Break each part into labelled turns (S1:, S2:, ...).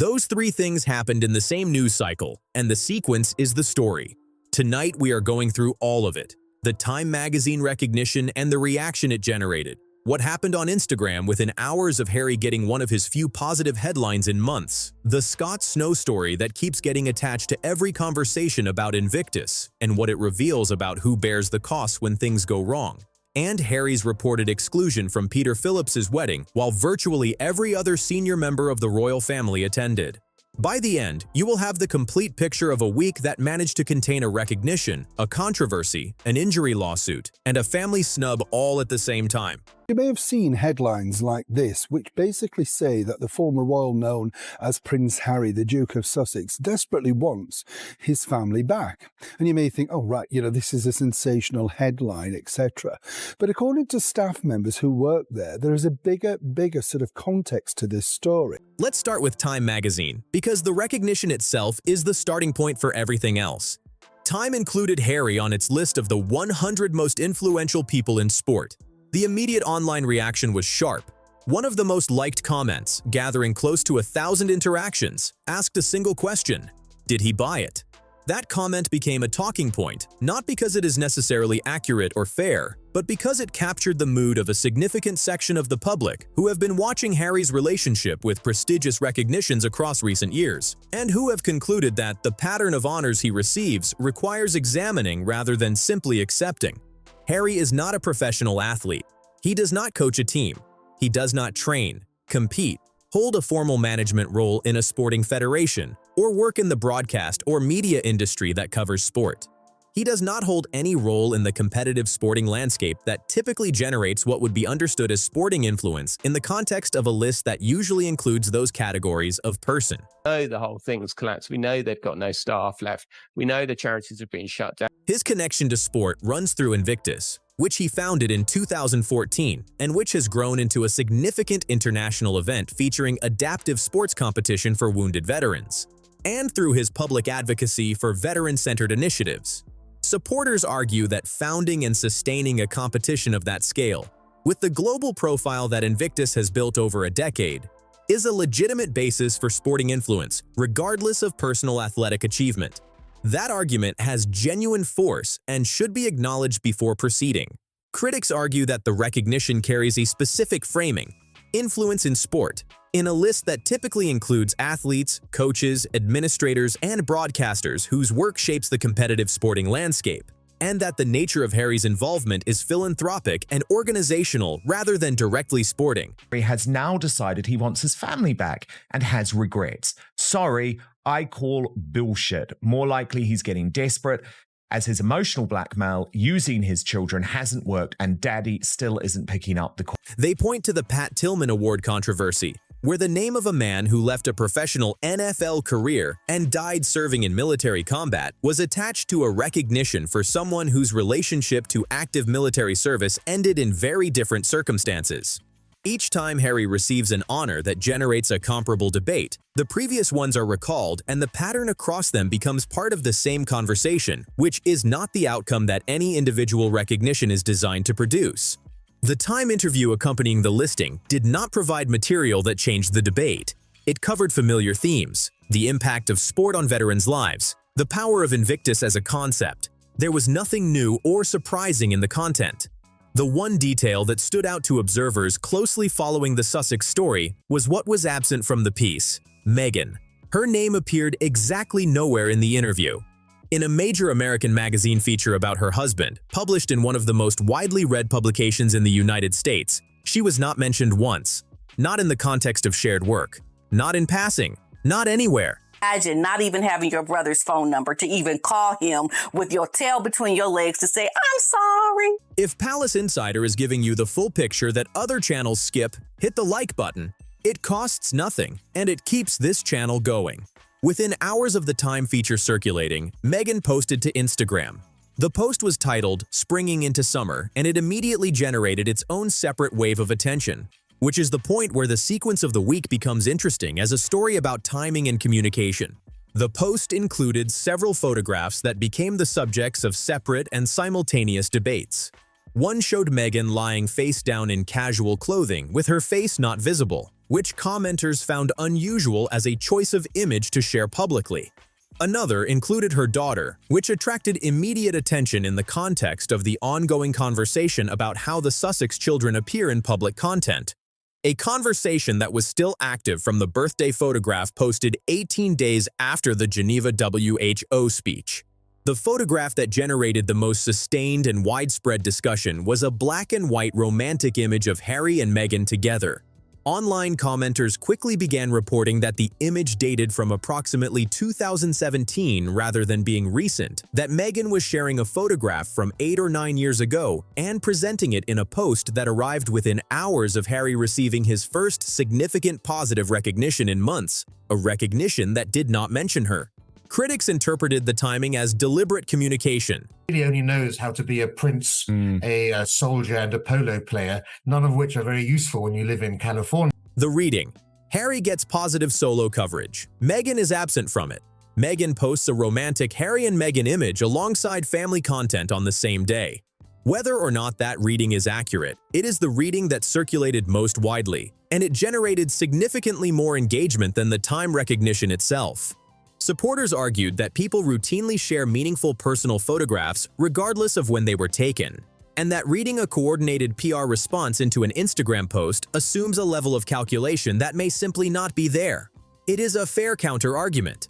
S1: Those three things happened in the same news cycle, and the sequence is the story. Tonight we are going through all of it. The Time magazine recognition and the reaction it generated. What happened on Instagram within hours of Harry getting one of his few positive headlines in months. The Scott Snow story that keeps getting attached to every conversation about Invictus, and what it reveals about who bears the costs when things go wrong. And Harry's reported exclusion from Peter Phillips's wedding, while virtually every other senior member of the royal family attended. By the end, you will have the complete picture of a week that managed to contain a recognition, a controversy, an injury lawsuit, and a family snub all at the same time.
S2: You may have seen headlines like this, which basically say that the former royal known as Prince Harry, the Duke of Sussex, desperately wants his family back. And you may think, oh, right, this is a sensational headline, etc. But according to staff members who work there, there is a bigger sort of context to this story.
S1: Let's start with Time magazine, because the recognition itself is the starting point for everything else. Time included Harry on its list of the 100 most influential people in sport. The immediate online reaction was sharp. One of the most liked comments, gathering close to 1,000 interactions, asked a single question: did he buy it? That comment became a talking point, not because it is necessarily accurate or fair, but because it captured the mood of a significant section of the public who have been watching Harry's relationship with prestigious recognitions across recent years, and who have concluded that the pattern of honors he receives requires examining rather than simply accepting. Harry is not a professional athlete. He does not coach a team. He does not train, compete, hold a formal management role in a sporting federation, or work in the broadcast or media industry that covers sport. He does not hold any role in the competitive sporting landscape that typically generates what would be understood as sporting influence in the context of a list that usually includes those categories of person.
S3: We know the whole thing's collapsed. We know they've got no staff left. We know the charities have been shut down.
S1: His connection to sport runs through Invictus, which he founded in 2014 and which has grown into a significant international event featuring adaptive sports competition for wounded veterans, and through his public advocacy for veteran-centered initiatives. Supporters argue that founding and sustaining a competition of that scale, with the global profile that Invictus has built over a decade, is a legitimate basis for sporting influence, regardless of personal athletic achievement. That argument has genuine force and should be acknowledged before proceeding. Critics argue that the recognition carries a specific framing, influence in sport, in a list that typically includes athletes, coaches, administrators, and broadcasters whose work shapes the competitive sporting landscape, and that the nature of Harry's involvement is philanthropic and organizational rather than directly sporting.
S4: Harry has now decided he wants his family back and has regrets. Sorry, I call bullshit. More likely he's getting desperate, as his emotional blackmail using his children hasn't worked and daddy still isn't picking up the call.
S1: They point to the Pat Tillman Award controversy, where the name of a man who left a professional NFL career and died serving in military combat was attached to a recognition for someone whose relationship to active military service ended in very different circumstances. Each time Harry receives an honor that generates a comparable debate, the previous ones are recalled and the pattern across them becomes part of the same conversation, which is not the outcome that any individual recognition is designed to produce. The Time interview accompanying the listing did not provide material that changed the debate. It covered familiar themes: the impact of sport on veterans' lives, the power of Invictus as a concept. There was nothing new or surprising in the content. The one detail that stood out to observers closely following the Sussex story was what was absent from the piece: Meghan. Her name appeared exactly nowhere in the interview. In a major American magazine feature about her husband, published in one of the most widely read publications in the United States, she was not mentioned once. Not in the context of shared work. Not in passing. Not anywhere.
S5: Imagine not even having your brother's phone number to even call him with your tail between your legs to say, "I'm sorry."
S1: If Palace Insider is giving you the full picture that other channels skip, hit the like button. It costs nothing, and it keeps this channel going. Within hours of the Time feature circulating, Meghan posted to Instagram. The post was titled "Springing into Summer," and it immediately generated its own separate wave of attention, which is the point where the sequence of the week becomes interesting as a story about timing and communication. The post included several photographs that became the subjects of separate and simultaneous debates. One showed Meghan lying face down in casual clothing with her face not visible. which commenters found unusual as a choice of image to share publicly. Another included her daughter, which attracted immediate attention in the context of the ongoing conversation about how the Sussex children appear in public content. A conversation that was still active from the birthday photograph posted 18 days after the Geneva WHO speech. The photograph that generated the most sustained and widespread discussion was a black and white romantic image of Harry and Meghan together. Online commenters quickly began reporting that the image dated from approximately 2017 rather than being recent, that Meghan was sharing a photograph from 8 or 9 years ago and presenting it in a post that arrived within hours of Harry receiving his first significant positive recognition in months, a recognition that did not mention her. Critics interpreted the timing as deliberate communication.
S6: He only knows how to be a prince, a soldier, and a polo player, none of which are very useful when you live in California.
S1: The reading. Harry gets positive solo coverage. Meghan is absent from it. Meghan posts a romantic Harry and Meghan image alongside family content on the same day. Whether or not that reading is accurate, it is the reading that circulated most widely, and it generated significantly more engagement than the time recognition itself. Supporters argued that people routinely share meaningful personal photographs regardless of when they were taken, and that reading a coordinated PR response into an Instagram post assumes a level of calculation that may simply not be there. It is a fair counter-argument.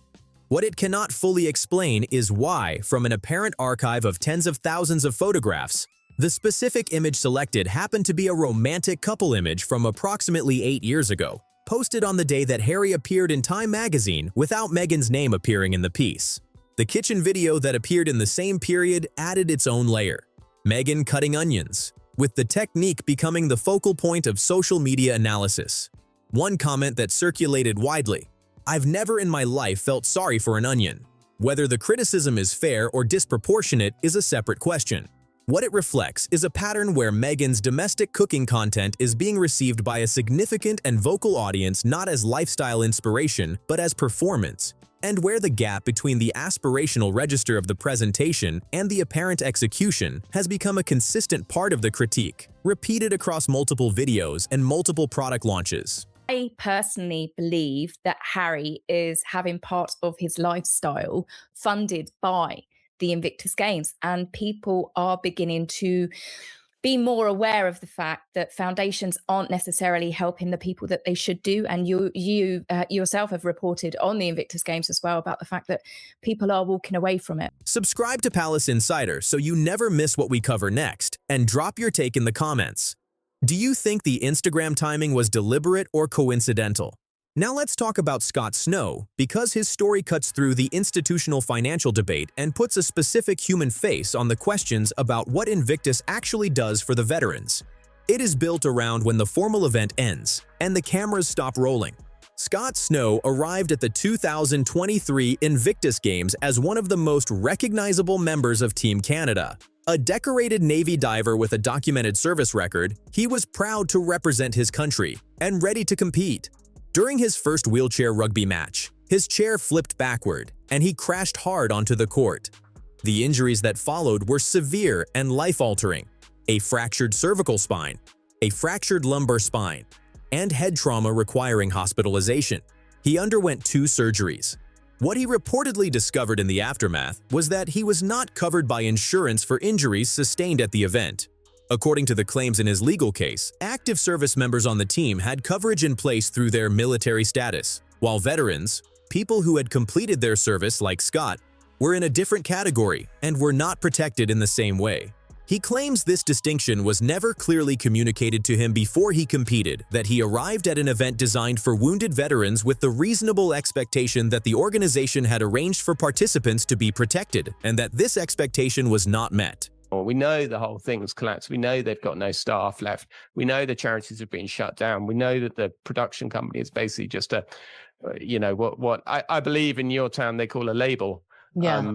S1: What it cannot fully explain is why, from an apparent archive of tens of thousands of photographs, the specific image selected happened to be a romantic couple image from approximately 8 years ago, posted on the day that Harry appeared in Time magazine without Meghan's name appearing in the piece. The kitchen video that appeared in the same period added its own layer. Meghan cutting onions, with the technique becoming the focal point of social media analysis. One comment that circulated widely: "I've never in my life felt sorry for an onion." Whether the criticism is fair or disproportionate is a separate question. What it reflects is a pattern where Meghan's domestic cooking content is being received by a significant and vocal audience not as lifestyle inspiration but as performance, and where the gap between the aspirational register of the presentation and the apparent execution has become a consistent part of the critique, repeated across multiple videos and multiple product launches.
S7: I personally believe that Harry is having part of his lifestyle funded by the Invictus Games, and people are beginning to be more aware of the fact that foundations aren't necessarily helping the people that they should do. And you yourself have reported on the Invictus Games as well about the fact that people are walking away from it.
S1: Subscribe to Palace Insider so you never miss what we cover next, and drop your take in the comments. Do you think the Instagram timing was deliberate or coincidental? Now let's talk about Scott Snow, because his story cuts through the institutional financial debate and puts a specific human face on the questions about what Invictus actually does for the veterans. It is built around when the formal event ends and the cameras stop rolling. Scott Snow arrived at the 2023 Invictus Games as one of the most recognizable members of Team Canada. A decorated Navy diver with a documented service record, he was proud to represent his country and ready to compete. During his first wheelchair rugby match, his chair flipped backward and he crashed hard onto the court. The injuries that followed were severe and life-altering: a fractured cervical spine, a fractured lumbar spine, and head trauma requiring hospitalization. He underwent 2 surgeries. What he reportedly discovered in the aftermath was that he was not covered by insurance for injuries sustained at the event. According to the claims in his legal case, active service members on the team had coverage in place through their military status, while veterans, people who had completed their service like Scott, were in a different category and were not protected in the same way. He claims this distinction was never clearly communicated to him before he competed, that he arrived at an event designed for wounded veterans with the reasonable expectation that the organization had arranged for participants to be protected, and that this expectation was not met.
S3: We know the whole thing was collapsed. We know they've got no staff left. We know the charities have been shut down. We know that the production company is basically just a, what I believe in your town they call a label,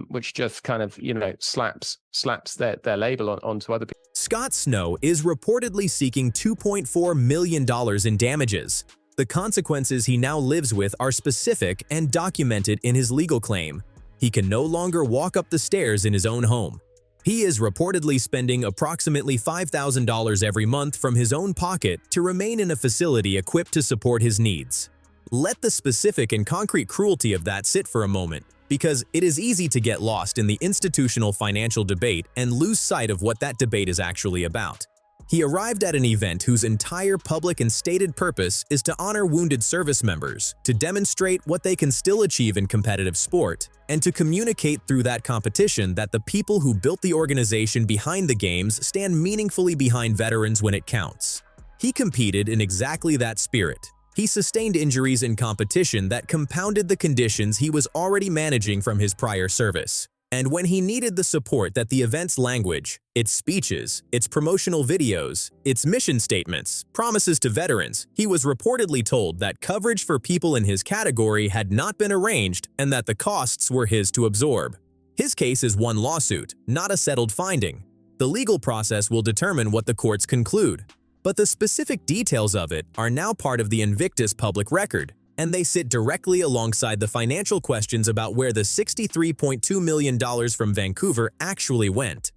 S3: which just kind of, slaps their label onto other people.
S1: Scott Snow is reportedly seeking $2.4 million in damages. The consequences he now lives with are specific and documented in his legal claim. He can no longer walk up the stairs in his own home. He is reportedly spending approximately $5,000 every month from his own pocket to remain in a facility equipped to support his needs. Let the specific and concrete cruelty of that sit for a moment, because it is easy to get lost in the institutional financial debate and lose sight of what that debate is actually about. He arrived at an event whose entire public and stated purpose is to honor wounded service members, to demonstrate what they can still achieve in competitive sport, and to communicate through that competition that the people who built the organization behind the games stand meaningfully behind veterans when it counts. He competed in exactly that spirit. He sustained injuries in competition that compounded the conditions he was already managing from his prior service. And when he needed the support that the event's language, its speeches, its promotional videos, its mission statements, promises to veterans, he was reportedly told that coverage for people in his category had not been arranged and that the costs were his to absorb. His case is one lawsuit, not a settled finding. The legal process will determine what the courts conclude, but the specific details of it are now part of the Invictus public record, and they sit directly alongside the financial questions about where the $63.2 million from Vancouver actually went.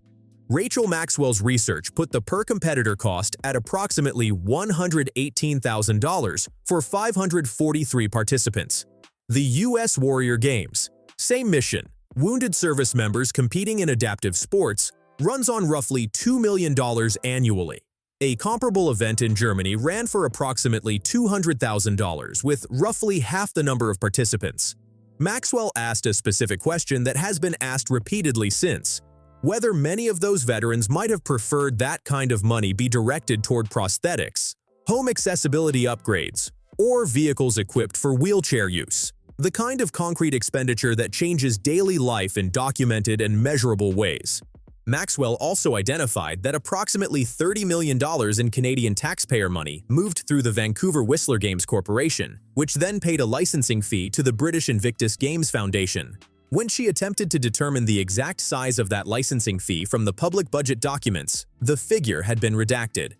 S1: Rachel Maxwell's research put the per-competitor cost at approximately $118,000 for 543 participants. The U.S. Warrior Games, same mission, wounded service members competing in adaptive sports, runs on roughly $2 million annually. A comparable event in Germany ran for approximately $200,000 with roughly half the number of participants. Maxwell asked a specific question that has been asked repeatedly since: whether many of those veterans might have preferred that kind of money be directed toward prosthetics, home accessibility upgrades, or vehicles equipped for wheelchair use. The kind of concrete expenditure that changes daily life in documented and measurable ways. Maxwell also identified that approximately $30 million in Canadian taxpayer money moved through the Vancouver Whistler Games Corporation, which then paid a licensing fee to the British Invictus Games Foundation. When she attempted to determine the exact size of that licensing fee from the public budget documents, the figure had been redacted.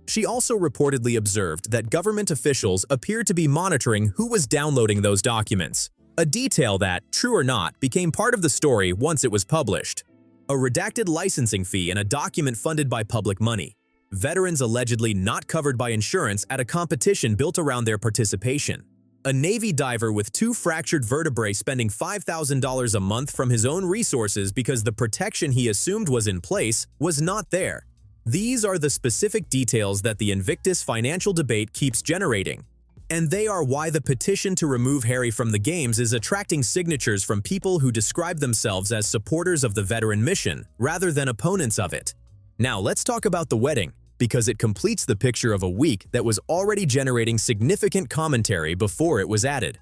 S1: She also reportedly observed that government officials appeared to be monitoring who was downloading those documents, a detail that, true or not, became part of the story once it was published. A redacted licensing fee and a document funded by public money. Veterans allegedly not covered by insurance at a competition built around their participation. A Navy diver with 2 fractured vertebrae spending $5,000 a month from his own resources because the protection he assumed was in place was not there. These are the specific details that the Invictus financial debate keeps generating. And they are why the petition to remove Harry from the games is attracting signatures from people who describe themselves as supporters of the veteran mission rather than opponents of it. Now let's talk about the wedding, because it completes the picture of a week that was already generating significant commentary before it was added.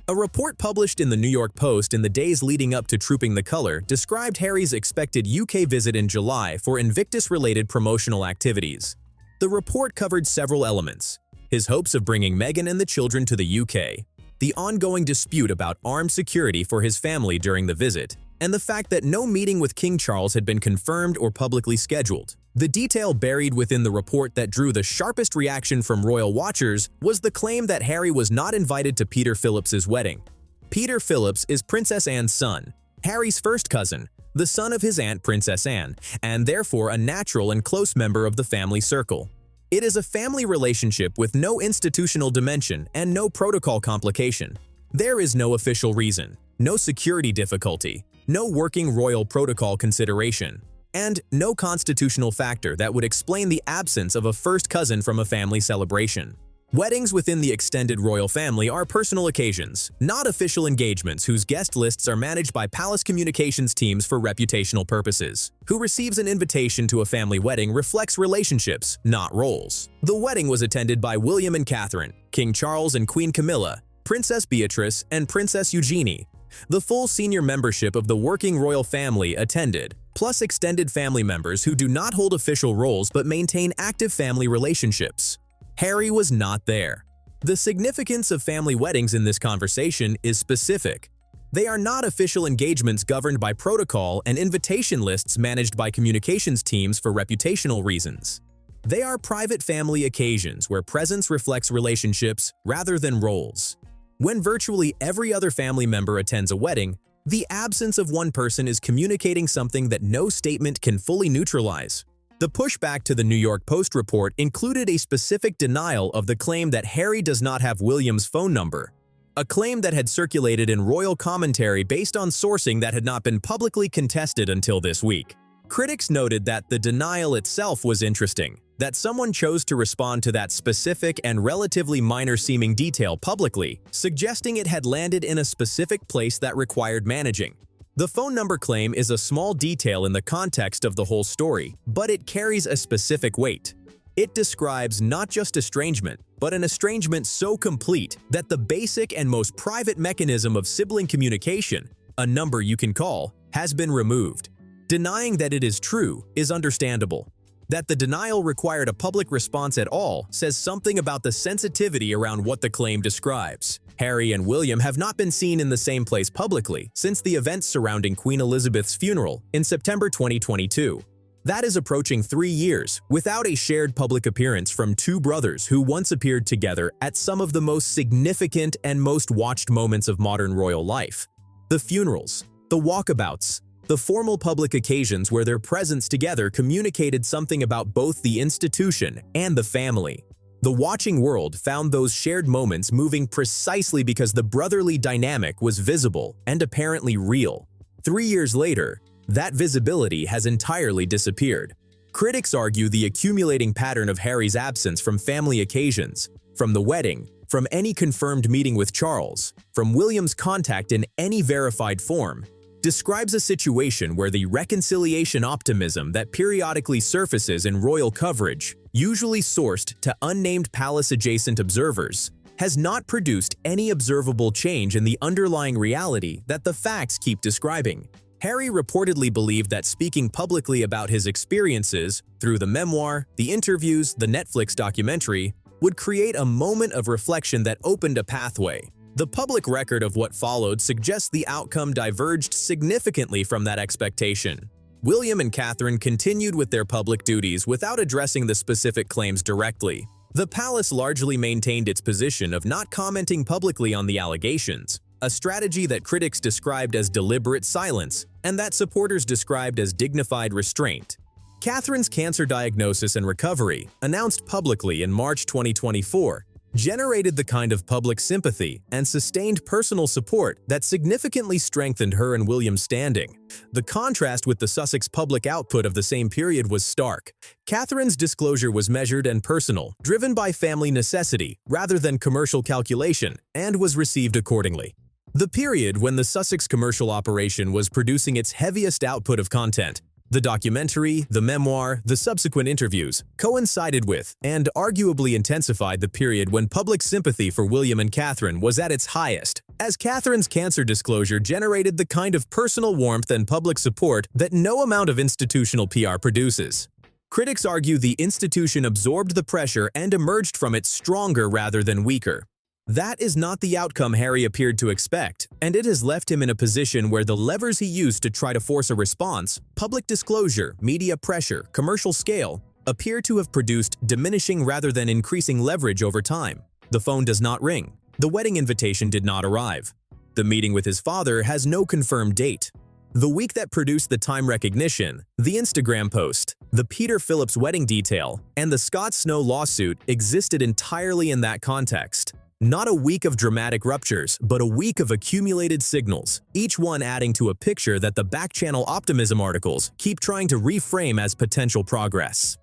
S1: A report published in the New York Post in the days leading up to Trooping the Color described Harry's expected UK visit in July for Invictus-related promotional activities. The report covered several elements: his hopes of bringing Meghan and the children to the UK, the ongoing dispute about armed security for his family during the visit, and the fact that no meeting with King Charles had been confirmed or publicly scheduled. The detail buried within the report that drew the sharpest reaction from royal watchers was the claim that Harry was not invited to Peter Phillips's wedding. Peter Phillips is Princess Anne's son, Harry's first cousin, the son of his aunt Princess Anne, and therefore a natural and close member of the family circle. It is a family relationship with no institutional dimension and no protocol complication. There is no official reason, no security difficulty, no working royal protocol consideration, and no constitutional factor that would explain the absence of a first cousin from a family celebration. Weddings within the extended royal family are personal occasions, not official engagements whose guest lists are managed by palace communications teams for reputational purposes. Who receives an invitation to a family wedding reflects relationships, not roles. The wedding was attended by William and Catherine, King Charles and Queen Camilla, Princess Beatrice and Princess Eugenie. The full senior membership of the working royal family attended, plus extended family members who do not hold official roles but maintain active family relationships. Harry was not there. The significance of family weddings in this conversation is specific. They are not official engagements governed by protocol and invitation lists managed by communications teams for reputational reasons. They are private family occasions where presence reflects relationships rather than roles. When virtually every other family member attends a wedding, The absence of one person is communicating something that no statement can fully neutralize. The pushback to the New York Post report included a specific denial of the claim that Harry does not have William's phone number, a claim that had circulated in royal commentary based on sourcing that had not been publicly contested until this week. Critics noted that the denial itself was interesting, that someone chose to respond to that specific and relatively minor-seeming detail publicly, suggesting it had landed in a specific place that required managing. The phone number claim is a small detail in the context of the whole story, but it carries a specific weight. It describes not just estrangement, but an estrangement so complete that the basic and most private mechanism of sibling communication, a number you can call, has been removed. Denying that it is true is understandable. That the denial required a public response at all says something about the sensitivity around what the claim describes. Harry and William have not been seen in the same place publicly since the events surrounding Queen Elizabeth's funeral in September 2022. That is approaching 3 years without a shared public appearance from two brothers who once appeared together at some of the most significant and most watched moments of modern royal life. The funerals, the walkabouts, the formal public occasions where their presence together communicated something about both the institution and the family. The watching world found those shared moments moving precisely because the brotherly dynamic was visible and apparently real. 3 years later, that visibility has entirely disappeared. Critics argue the accumulating pattern of Harry's absence from family occasions, from the wedding, from any confirmed meeting with Charles, from William's contact in any verified form, describes a situation where the reconciliation optimism that periodically surfaces in royal coverage, usually sourced to unnamed palace-adjacent observers, has not produced any observable change in the underlying reality that the facts keep describing. Harry reportedly believed that speaking publicly about his experiences through the memoir, the interviews, the Netflix documentary, would create a moment of reflection that opened a pathway. The public record of what followed suggests the outcome diverged significantly from that expectation. William and Catherine continued with their public duties without addressing the specific claims directly. The palace largely maintained its position of not commenting publicly on the allegations, a strategy that critics described as deliberate silence and that supporters described as dignified restraint. Catherine's cancer diagnosis and recovery, announced publicly in March 2024, generated the kind of public sympathy and sustained personal support that significantly strengthened her and William's standing. The contrast with the Sussex public output of the same period was stark. Catherine's disclosure was measured and personal, driven by family necessity rather than commercial calculation, and was received accordingly. The period when the Sussex commercial operation was producing its heaviest output of content, the documentary, the memoir, the subsequent interviews, coincided with and arguably intensified the period when public sympathy for William and Catherine was at its highest, as Catherine's cancer disclosure generated the kind of personal warmth and public support that no amount of institutional PR produces. Critics argue the institution absorbed the pressure and emerged from it stronger rather than weaker. That is not the outcome Harry appeared to expect, and it has left him in a position where the levers he used to try to force a response, public disclosure, media pressure, commercial scale, appear to have produced diminishing rather than increasing leverage over time. The phone does not ring. The wedding invitation did not arrive. The meeting with his father has no confirmed date. The week that produced the time recognition, the Instagram post, the Peter Phillips wedding detail, and the Scott Snow lawsuit existed entirely in that context. Not a week of dramatic ruptures, but a week of accumulated signals, each one adding to a picture that the back-channel optimism articles keep trying to reframe as potential progress.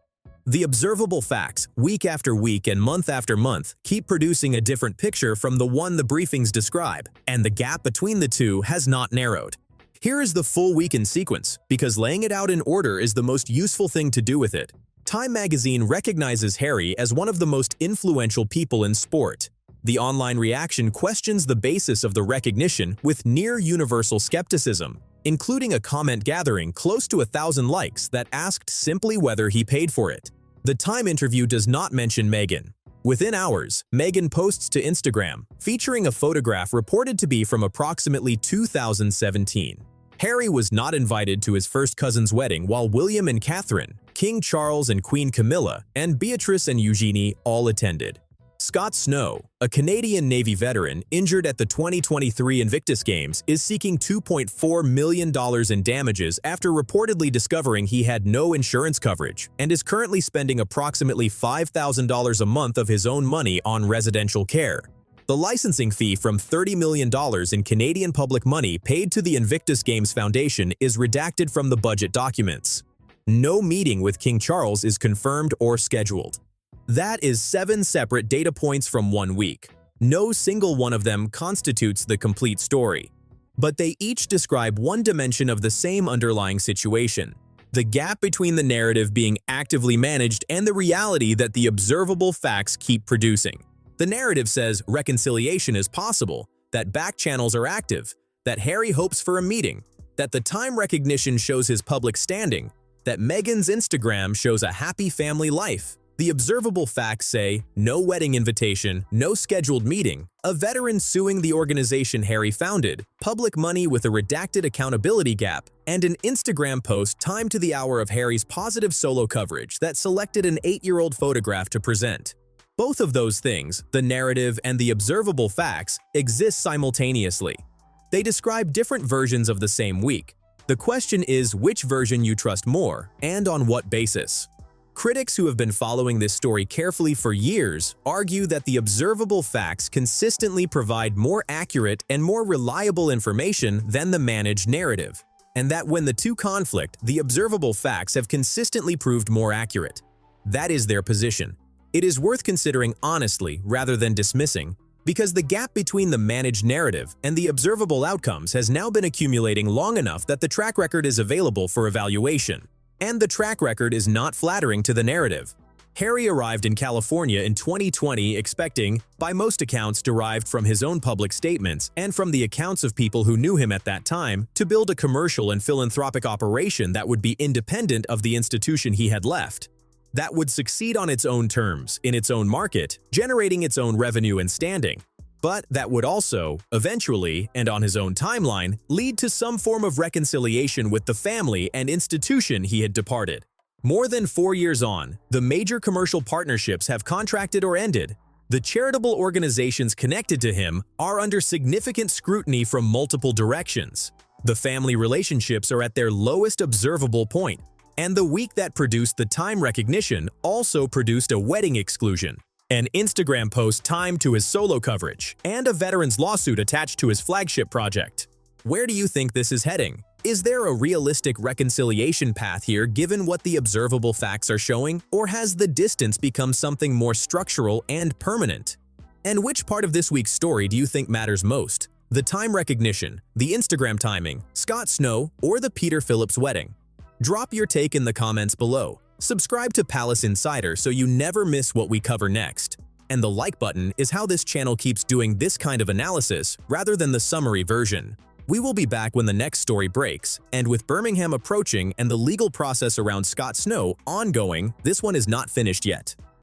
S1: The observable facts, week after week and month after month, keep producing a different picture from the one the briefings describe, and the gap between the two has not narrowed. Here is the full week in sequence, because laying it out in order is the most useful thing to do with it. Time magazine recognizes Harry as one of the most influential people in sport. The online reaction questions the basis of the recognition with near-universal skepticism, including a comment gathering close to 1,000 likes that asked simply whether he paid for it. The Time interview does not mention Meghan. Within hours, Meghan posts to Instagram, featuring a photograph reported to be from approximately 2017. Harry was not invited to his first cousin's wedding while William and Catherine, King Charles and Queen Camilla, and Beatrice and Eugenie all attended. Scott Snow, a Canadian Navy veteran injured at the 2023 Invictus Games, is seeking $2.4 million in damages after reportedly discovering he had no insurance coverage and is currently spending approximately $5,000 a month of his own money on residential care. The licensing fee from $30 million in Canadian public money paid to the Invictus Games Foundation is redacted from the budget documents. No meeting with King Charles is confirmed or scheduled. That is 7 separate data points from 1 week. No single one of them constitutes the complete story. But they each describe one dimension of the same underlying situation: the gap between the narrative being actively managed and the reality that the observable facts keep producing. The narrative says reconciliation is possible, that back channels are active, that Harry hopes for a meeting, that the time recognition shows his public standing, that Meghan's Instagram shows a happy family life. The observable facts say no wedding invitation, no scheduled meeting, a veteran suing the organization Harry founded, public money with a redacted accountability gap, and an Instagram post timed to the hour of Harry's positive solo coverage that selected an 8-year-old photograph to present. Both of those things, the narrative and the observable facts, exist simultaneously. They describe different versions of the same week. The question is which version you trust more, and on what basis. Critics who have been following this story carefully for years argue that the observable facts consistently provide more accurate and more reliable information than the managed narrative, and that when the two conflict, the observable facts have consistently proved more accurate. That is their position. It is worth considering honestly rather than dismissing, because the gap between the managed narrative and the observable outcomes has now been accumulating long enough that the track record is available for evaluation. And the track record is not flattering to the narrative. Harry arrived in California in 2020 expecting, by most accounts derived from his own public statements and from the accounts of people who knew him at that time, to build a commercial and philanthropic operation that would be independent of the institution he had left. That would succeed on its own terms, in its own market, generating its own revenue and standing. But that would also, eventually, and on his own timeline, lead to some form of reconciliation with the family and institution he had departed. More than 4 years on, the major commercial partnerships have contracted or ended. The charitable organizations connected to him are under significant scrutiny from multiple directions. The family relationships are at their lowest observable point, and the week that produced the time recognition also produced a wedding exclusion, an Instagram post timed to his solo coverage, and a veteran's lawsuit attached to his flagship project. Where do you think this is heading? Is there a realistic reconciliation path here given what the observable facts are showing, or has the distance become something more structural and permanent? And which part of this week's story do you think matters most? The time recognition, the Instagram timing, Scott Snow, or the Peter Phillips wedding? Drop your take in the comments below. Subscribe to Palace Insider so you never miss what we cover next. And the like button is how this channel keeps doing this kind of analysis rather than the summary version. We will be back when the next story breaks, and with Birmingham approaching and the legal process around Scott Snow ongoing, this one is not finished yet.